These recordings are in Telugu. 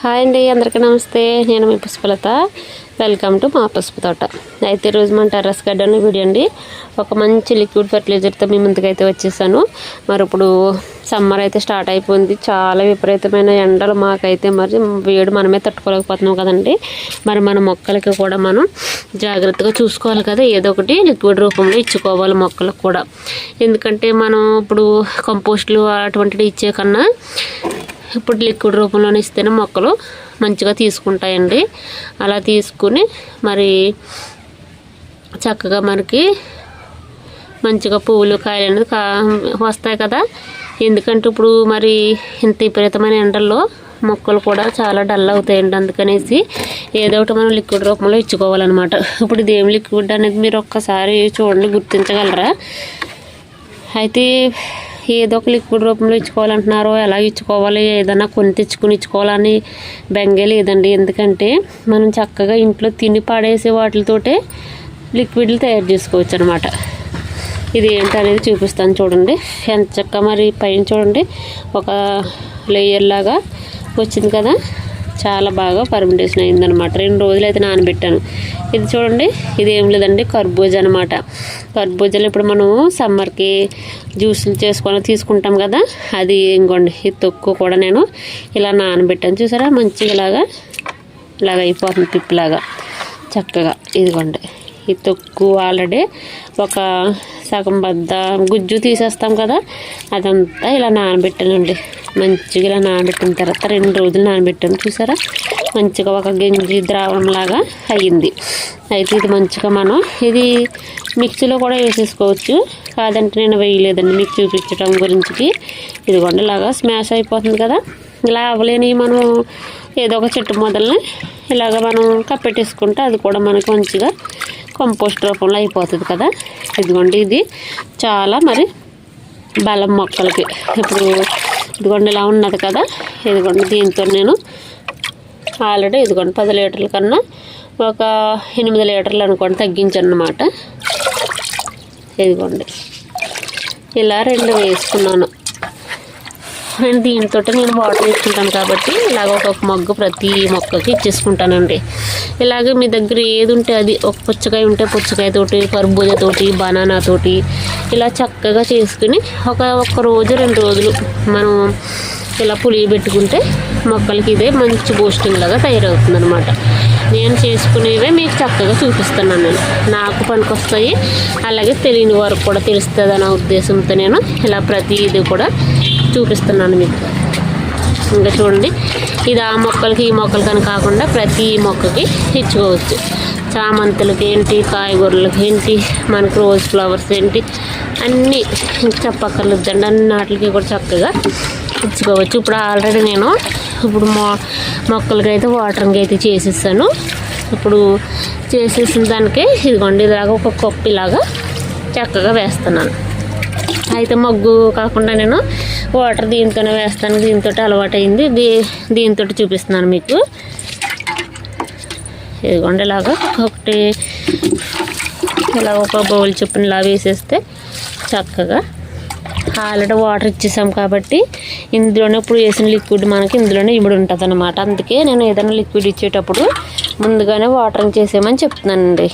హాయ్ అండి, అందరికీ నమస్తే. నేను మీ పుష్పలత. వెల్కమ్ టు మా పసుపు తోట. అయితే ఈరోజు మన టెర్రస్ గార్డెన్ వీడియో అండి. ఒక మంచి లిక్విడ్ ఫర్టిలైజర్తో మీ ముందుకైతే వచ్చేసాను. మరి ఇప్పుడు సమ్మర్ అయితే స్టార్ట్ అయిపోయింది. చాలా విపరీతమైన ఎండలు మాకైతే మరి వేడి మనమే తట్టుకోలేకపోతున్నాం కదండి. మరి మన మొక్కలకి కూడా మనం జాగ్రత్తగా చూసుకోవాలి కదా. ఏదో ఒకటి లిక్విడ్ రూపంలో ఇచ్చుకోవాలి మొక్కలకు కూడా. ఎందుకంటే మనం ఇప్పుడు కంపోస్టులు అటువంటివి ఇచ్చే కన్నా ఇప్పుడు లిక్విడ్ రూపంలోనే ఇస్తేనే మొక్కలు మంచిగా తీసుకుంటాయండి. అలా తీసుకుని మరి చక్కగా మనకి మంచిగా పువ్వులు కాయలు అనేది వస్తాయి కదా. ఎందుకంటే ఇప్పుడు మరి ఇంత విపరీతమైన ఎండల్లో మొక్కలు కూడా చాలా డల్ అవుతాయండి. అందుకనేసి ఏదో ఒకటి మనం లిక్విడ్ రూపంలో ఇచ్చుకోవాలన్నమాట. ఇప్పుడు ఇదేం లిక్విడ్ అనేది మీరు ఒక్కసారి చూడండి, గుర్తించగలరా? అయితే ఏదో ఒక లిక్విడ్ రూపంలో ఇచ్చుకోవాలంటున్నారో, ఎలా ఇచ్చుకోవాలి, ఏదైనా కొని తెచ్చుకుని ఇచ్చుకోవాలని బెంగే లేదండి. ఎందుకంటే మనం చక్కగా ఇంట్లో తిని పాడేసే వాటితోటే లిక్విడ్లు తయారు చేసుకోవచ్చు అనమాట. ఇది ఏంటనేది చూపిస్తాను చూడండి. ఎంత చక్కగా మరి పైన చూడండి ఒక లేయర్ లాగా వచ్చింది కదా. చాలా బాగా ఫర్మెంటేషన్ అయిందనమాట. 2 రోజులు అయితే నానబెట్టాను. ఇది చూడండి, ఇది ఏం లేదండి, కర్బూజా అనమాట. కర్బూజాలు ఇప్పుడు మనం సమ్మర్కి జ్యూసులు చేసుకొని తీసుకుంటాం కదా, అది ఇంకోండి. ఈ తొక్కు కూడా నేను ఇలా నానబెట్టాను. చూసారా, మంచిగా ఇలాగ అయిపోతుంది పిప్పులాగా చక్కగా. ఇదిగోండి, ఈ తొక్కు ఆల్రెడీ ఒక సగం బద్ద గుజ్జు తీసేస్తాం కదా, అదంతా ఇలా నానబెట్టానండి. మంచిగా ఇలా నానబెట్టిన తర్వాత 2 రోజులు నానబెట్టాను. చూసారా, మంచిగా ఒక గంజి ద్రావణంలాగా అయ్యింది. అయితే ఇది మంచిగా మనం ఇది మిక్సీలో కూడా వేసేసుకోవచ్చు. కాదంటే నేను వేయలేదండి మీకు చూపించడం గురించి. ఇదిగోండి ఇలాగా స్మాష్ అయిపోతుంది కదా. ఇలా అవ్వలేని మనం ఏదో ఒక చెట్టు మొదలని ఇలాగ మనం కప్పెట్టేసుకుంటే అది కూడా మనకు మంచిగా కంపోస్ట్ రూపంలో అయిపోతుంది కదా. ఇదిగోండి, ఇది చాలా మరి బలం మొక్కలకి. ఇప్పుడు ఇదిగోండి ఇలా ఉన్నది కదా. ఇదిగోండి, దీంతో నేను ఆల్రెడీ ఇదిగోండి 10 లీటర్ల కన్నా ఒక 8 లీటర్లు అనుకోండి తగ్గించాను అన్నమాట. ఇదిగోండి ఇలా 2 వేసుకున్నాను. దీంతో నేను వాటర్ ఇచ్చుకుంటాను కాబట్టి ఇలాగ ఒక్కొక్క మగ్గు ప్రతి మొక్కకి ఇచ్చేసుకుంటానండి. ఇలాగే మీ దగ్గర ఏది ఉంటే అది, ఒక పుచ్చకాయ ఉంటే పుచ్చకాయతోటి, కర్బూజాతోటి, బనానాతోటి ఇలా చక్కగా చేసుకుని ఒక రోజు 2 రోజులు మనం ఇలా పులియబెట్టుకుంటే మొక్కలకి ఇదే మంచి బూస్టింగ్ లాగా తయారవుతుంది అనమాట. నేను చేసుకునేవే మీకు చక్కగా చూపిస్తున్నాను. నేను నాకు పనికొస్తాయి, అలాగే తెలియని వారికి కూడా తెలుస్తుంది అనే ఉద్దేశంతో నేను ఇలా ప్రతిదీ కూడా చూపిస్తున్నాను మీకు. ఇంకా చూడండి, ఇది ఆ మొక్కలకి ఈ మొక్కలకి అని కాకుండా ప్రతి మొక్కకి ఇచ్చుకోవచ్చు. చామంతులకి ఏంటి, కాయగూరలకి ఏంటి, మనకి రోజ్ ఫ్లవర్స్ ఏంటి, అన్నీ చెప్పక్కర్లేదండి. అన్ని వాటికి కూడా చక్కగా ఇచ్చుకోవచ్చు. ఇప్పుడు ఆల్రెడీ నేను ఇప్పుడు మొక్కలకి అయితే వాటరింగ్ అయితే చేసేసాను. ఇప్పుడు చేసేసిన దానికి ఇదిగోండి ఇలాగా ఒక కప్పు ఇలాగా చక్కగా వేస్తున్నాను. అయితే మగ్గు కాకుండా నేను వాటర్ దీంతోనే వేస్తాను. దీంతో అలవాటు అయింది. దీంతో చూపిస్తున్నాను మీకు. ఇదిగోండి ఇలాగా ఒకటి ఇలా ఒక బౌల్ చొప్పున ఇలా వేసేస్తే చక్కగా ఆల్రెడీ వాటర్ ఇచ్చేసాం కాబట్టి ఇందులోనే ఇప్పుడు వేసిన లిక్విడ్ మనకి ఇందులోనే ఇమిడి ఉంటుంది అనమాట. అందుకే నేను ఏదైనా లిక్విడ్ ఇచ్చేటప్పుడు ముందుగానే వాటరింగ్ చేసేయమని చెప్తున్నానండి.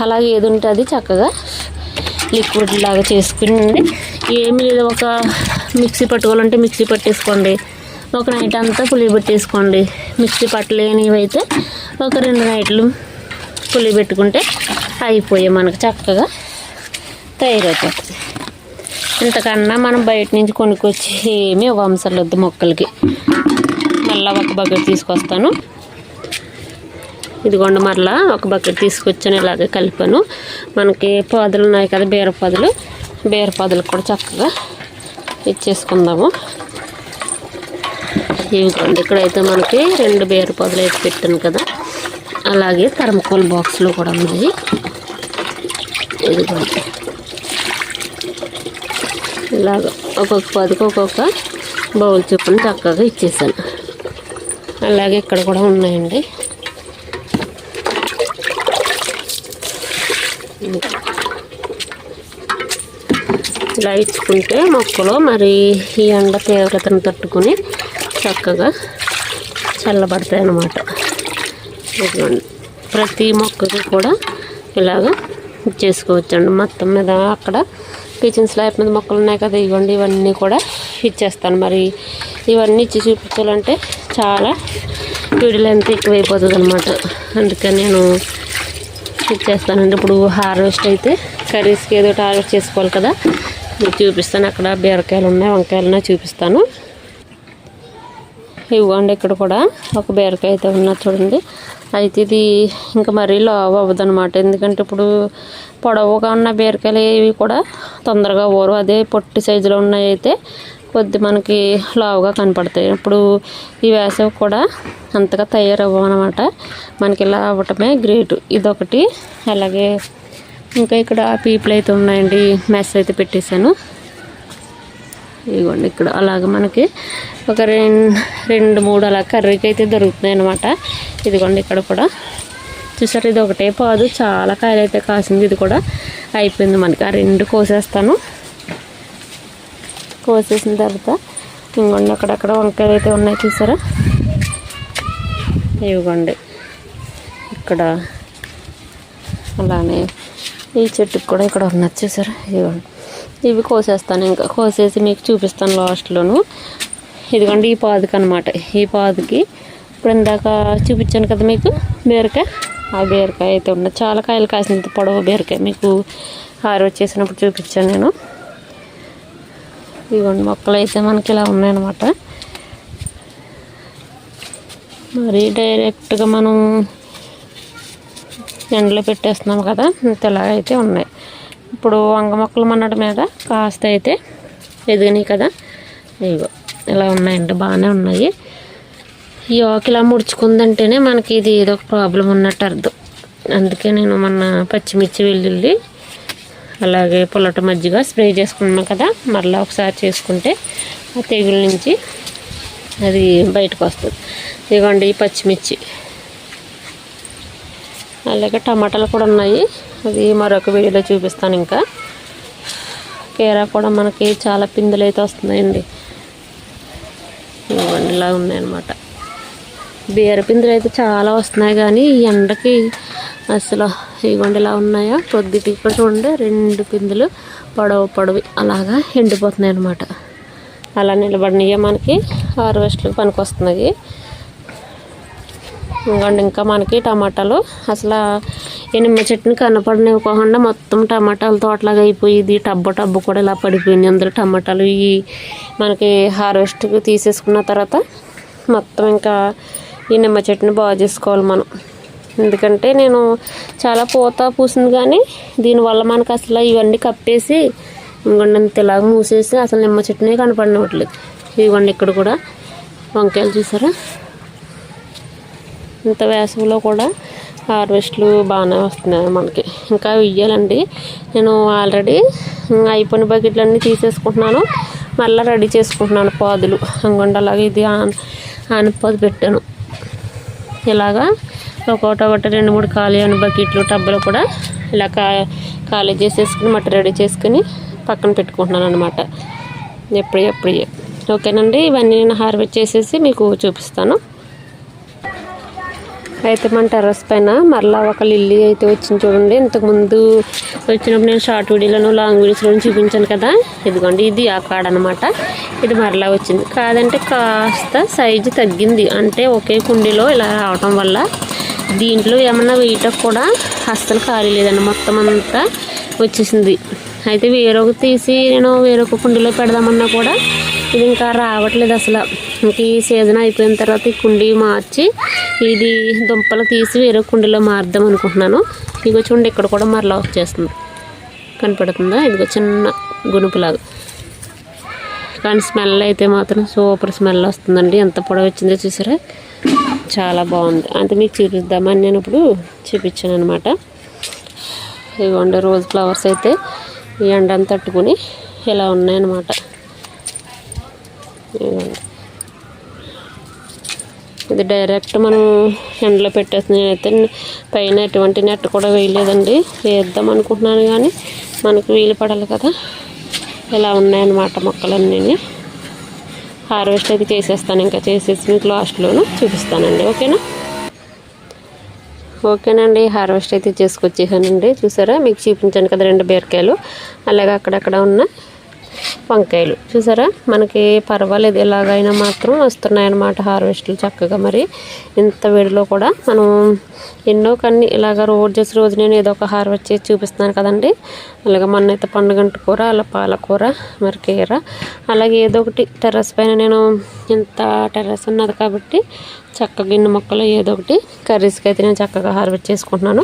అలాగే ఏది ఉంటే అది చక్కగా లిక్విడ్ లాగా చేసుకుని, ఏమి లేదు ఒక మిక్సీ పట్టుకోవాలంటే మిక్సీ పట్టేసుకోండి, ఒక నైట్ అంతా పులియబెట్టేసుకోండి. మిక్సీ పట్టలేనివి అయితే ఒక 2 నైట్లు పులియబెట్టుకుంటే అయిపోయాయి, మనకు చక్కగా తయారైపోతుంది. ఇంతకన్నా మనం బయట నుంచి కొనుక్కొచ్చి ఏమీ అవసరం లేదు మొక్కలకి. మళ్ళీ ఒక బకెట్ తీసుకొస్తాను. ఇదిగోండి, మరలా ఒక బకెట్ తీసుకొచ్చాను. ఇలాగే కలిపాను. మనకి పొదలు ఉన్నాయి కదా, బీర పొదలకు కూడా చక్కగా ఇచ్చేసుకుందాము. ఇదిగోండి, ఇక్కడైతే మనకి 2 బీర పొదలు అయితే పెట్టాను కదా. అలాగే థర్మకోల్ బాక్స్లో కూడా ఉన్నాయి. ఇదిగోండి ఇలాగ ఒక్కొక్క పొదకు ఒక్కొక్క బౌల్ చొప్పున చక్కగా ఇచ్చేసాను. అలాగే ఇక్కడ కూడా ఉన్నాయండి. ఇలా ఇచ్చుకుంటే మొక్కలు మరి ఈ ఎండ తీవ్రతను తట్టుకుని చక్కగా చల్లబడతాయి అన్నమాట. ప్రతి మొక్కకి కూడా ఇలాగ ఇచ్చేసుకోవచ్చండి. మొత్తం మీద అక్కడ కిచెన్ స్లాబ్ మీద మొక్కలు ఉన్నాయి కదా, ఇవ్వండి ఇవన్నీ కూడా ఇచ్చేస్తాను. మరి ఇవన్నీ ఇచ్చి చూపించాలంటే చాలా వీడియో లెంత్ ఎక్కువైపోతుంది అనమాట. అందుకని నేను ఇచ్చేస్తానండి. ఇప్పుడు హార్వెస్ట్ అయితే కర్రీస్కి ఏదో హార్వెస్ట్ చేసుకోవాలి కదా, మీకు చూపిస్తాను. అక్కడ బీరకాయలు ఉన్నాయి, వంకాయలు ఉన్నాయి, చూపిస్తాను. ఇవ్వండి ఇక్కడ కూడా ఒక బీరకాయ అయితే ఉన్నది చూడండి. అయితే ఇది ఇంకా మరీ లావు అవ్వదు అనమాట. ఎందుకంటే ఇప్పుడు పొడవుగా ఉన్న బీరకాయలు ఇవి కూడా తొందరగా ఊరు. అదే పొట్టి సైజులో ఉన్నాయి అయితే కొద్ది మనకి లావుగా కనపడతాయి. ఇప్పుడు ఈ వేసవి కూడా అంతగా తయారవ్వనమాట. మనకి ఇలా అవ్వటమే గ్రేట్. ఇదొకటి. అలాగే ఇంకా ఇక్కడ పీపుల్ అయితే ఉన్నాయండి. మెస్ అయితే పెట్టేశాను. ఇదిగోండి ఇక్కడ అలాగ మనకి ఒక 2-3 అలా కర్రీకి అయితే దొరుకుతున్నాయి అనమాట. ఇదిగోండి ఇక్కడ కూడా చూసారు, ఇది ఒకటే పాదు చాలా కాయలు అయితే కాసింది. ఇది కూడా అయిపోయింది మనకి. ఆ 2 కోసేస్తాను. కోసేసిన తర్వాత ఇంకోండి అక్కడక్కడ వంకాయలు అయితే ఉన్నాయి చూసారా. ఇవ్వండి ఇక్కడ అలానే ఈ చెట్టుకు కూడా ఇక్కడ ఉన్నది చూసారా. ఇవ్వండి ఇవి కోసేస్తాను. ఇంకా కోసేసి మీకు చూపిస్తాను లాస్ట్లోను. ఇదిగోండి ఈ పాదుకి అనమాట. ఈ పాదుకి ఇప్పుడు ఇందాక చూపించాను కదా మీకు బీరకాయ, ఆ బీరకాయ అయితే ఉన్నది. చాలా కాయలు కాసింది పొడవు బీరకాయ, మీకు హార్వెస్ట్ చేసినప్పుడు చూపించాను నేను. ఇదిగోండి మొక్కలు అయితే మనకి ఇలా ఉన్నాయన్నమాట. మరి డైరెక్ట్గా మనం ఎండలో పెట్టేస్తున్నాం కదా, ఇంతలాగైతే ఉన్నాయి. ఇప్పుడు వంగ మొక్కలు మన్నటి మీద కాస్త అయితే ఎదిగినాయి కదా, ఇగో ఇలా ఉన్నాయండి, బాగానే ఉన్నాయి. ఈ ఆకు ఇలా ముడుచుకుందంటేనే మనకి ఇది ఏదో ఒక ప్రాబ్లం ఉన్నట్టు అర్థం. అందుకే నేను మొన్న పచ్చిమిర్చి వెల్లుల్లి అలాగే పుల్లటి మజ్జిగ స్ప్రే చేసుకున్నాం కదా, మరలా ఒకసారి చేసుకుంటే ఆ తెగుల నుంచి అది బయటకు వస్తుంది. ఇదిగోండి ఈ పచ్చిమిర్చి, అలాగే టమాటాలు కూడా ఉన్నాయి. అది మరొక వీడియోలో చూపిస్తాను. ఇంకా కీరా కూడా మనకి చాలా పిందులు అయితే వస్తున్నాయండి. ఇవ్వండి ఇలా ఉన్నాయన్నమాట. బీర పిందులు అయితే చాలా వస్తున్నాయి, కానీ ఈ ఎండకి అసలు ఇవ్వండి ఇలా ఉన్నాయా. కొద్దిగా ఇక్కడ చూడండి 2 పిందులు పొడవి అలాగా ఎండిపోతున్నాయి అన్నమాట. అలా నిలబడినయే మనకి హార్వెస్ట్లకు పనికి వస్తున్నాయి. ఇంకోండి ఇంకా మనకి టమాటాలు అసలు ఈ నిమ్మ చెట్టుని కనపడనివ్వకుండా మొత్తం టమాటాలు తోటలాగా అయిపోయింది. టబ్బు కూడా ఇలా పడిపోయింది. అందులో టమాటాలు ఈ మనకి హార్వెస్ట్కి తీసేసుకున్న తర్వాత మొత్తం ఇంకా ఈ నిమ్మ చెట్టుని బాగు చేసుకోవాలి మనం. ఎందుకంటే నేను చాలా పూత పూసింది, కానీ దీనివల్ల మనకు అసలు ఇవన్నీ కప్పేసి ఇంకొండి ఇంత ఇలాగ మూసేసి అసలు నిమ్మ చెట్టునే కనపడనివ్వట్లేదు. ఇవ్వండి ఇక్కడ కూడా వంకాయలు చూసారా. ఇంత వేసవిలో కూడా హార్వెస్ట్లు బాగానే వస్తున్నాయి మనకి. ఇంకా ఇయ్యాలండి. నేను ఆల్రెడీ అయిపోయిన బకెట్లన్నీ తీసేసుకుంటున్నాను, మళ్ళీ రెడీ చేసుకుంటున్నాను పాదులు. అంగొండ అలాగే ఇది ఆనపాదు పెట్టాను. ఇలాగా ఒకటి 2-3 ఖాళీ అయిన బకెట్లు టబ్బులు కూడా ఇలా ఖాళీ చేసేసుకుని మట్టి రెడీ చేసుకుని పక్కన పెట్టుకుంటున్నాను అనమాట. ఎప్పుడు ఓకేనండి. ఇవన్నీ నేను హార్వెస్ట్ చేసేసి మీకు చూపిస్తాను. అయితే మన టెర్రస్ పైన మరలా ఒక లిల్లీ అయితే వచ్చింది చూడండి. ఇంతకుముందు వచ్చినప్పుడు నేను షార్ట్ వీడియోలను లాంగ్ వీడియోస్లో చూపించాను కదా, ఇదిగోండి ఇది ఆ కాడ అనమాట. ఇది మరలా వచ్చింది. కాదంటే కాస్త సైజు తగ్గింది, అంటే ఒకే కుండీలో ఇలా రావటం వల్ల దీంట్లో ఏమన్నా వేయటం కూడా అస్సలు ఖాళీ లేదండి, మొత్తం అంతా వచ్చేసింది. అయితే వేరొక తీసి నేను వేరొక కుండీలో పెడదామన్నా కూడా ఇది ఇంకా రావట్లేదు అసలు. ఇంక ఈ సీజన్ అయిపోయిన తర్వాత ఈ కుండీ మార్చి ఇది దుంపలు తీసి వేరే కుండీలో మారుద్దాం అనుకుంటున్నాను. ఇదిగో చూడండి ఇక్కడ కూడా మరలా వచ్చేస్తుంది, కనపడుతుందా. ఇదిగో చిన్న గునుపులాగా, కానీ స్మెల్ అయితే మాత్రం సూపర్ స్మెల్ వస్తుందండి. ఎంత పొడవు వచ్చిందో చూసారా, చాలా బాగుంది. అంతే మీకు చూపిద్దామని నేను ఇప్పుడు చూపించాను అనమాట. ఇదిగోండి రోజ్ ఫ్లవర్స్ అయితే ఈ ఎండని తట్టుకుని ఇలా ఉన్నాయన్నమాట. ఇది డైరెక్ట్ మనం ఎండలో పెట్టేస్తుంది. నేనైతే పైన ఎటువంటి నెట్ కూడా వేయలేదండి, వేద్దాం అనుకుంటున్నాను కానీ మనకు వీలు పడాలి కదా. ఇలా ఉన్నాయన్నమాట మొక్కలన్నీ. హార్వెస్ట్ అయితే చేసేస్తాను. ఇంకా చేసేసి మీకు లాస్ట్లోనూ చూపిస్తానండి. ఓకేనండి, హార్వెస్ట్ అయితే చేసుకొచ్చేసానండి. చూసారా, మీకు చూపించాను కదా 2 బీరకాయలు, అలాగే అక్కడక్కడ ఉన్న వంకాయలు. చూసారా, మనకి పర్వాలేదు, ఎలాగైనా మాత్రం వస్తున్నాయన్నమాట హార్వెస్ట్లు చక్కగా. మరి ఇంత వేడిలో కూడా మనం ఎన్నో కన్నీ ఇలాగ రోజు నేను ఏదో ఒక హార్వెస్ట్ చేసి చూపిస్తున్నాను కదండి. అలాగే మొన్నైతే పండుగంట కూర, అలా పాలకూర, మరి కీర, అలాగే ఏదో ఒకటి టెర్రస్ పైన నేను ఇంత టెర్రస్ ఉన్నది కాబట్టి చక్కగా ఇన్ని మొక్కలు ఏదో ఒకటి కర్రీస్కి అయితే నేను చక్కగా హార్వెస్ట్ చేసుకుంటున్నాను.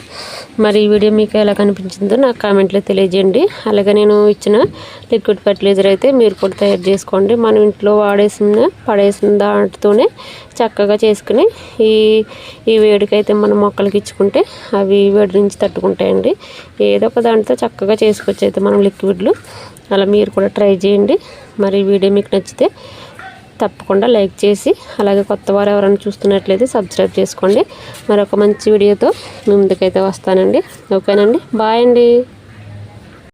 మరి ఈ వీడియో మీకు ఎలా కనిపించిందో నాకు కామెంట్లో తెలియజేయండి. అలాగే నేను ఇచ్చిన లిక్విడ్ ఫర్టిలైజర్ అయితే మీరు కూడా తయారు చేసుకోండి. మనం ఇంట్లో పడేసిన దాంట్తోనే చక్కగా చేసుకుని ఈ వేడికైతే మనం మొక్కలకి ఇచ్చుకుంటే అవి వేడి నుంచి తట్టుకుంటాయండి. ఏదో ఒక దాంట్లో చక్కగా చేసుకోవచ్చు అయితే మనం లిక్విడ్లు. అలా మీరు కూడా ట్రై చేయండి. మరి ఈ వీడియో మీకు నచ్చితే తప్పకుండా లైక్ చేసి, అలాగే కొత్త వారు ఎవరైనా చూస్తున్నట్లయితే సబ్స్క్రైబ్ చేసుకోండి. మరొక మంచి వీడియోతో మీ ముందుకైతే వస్తానండి. ఓకేనండి, బాయ్ అండి.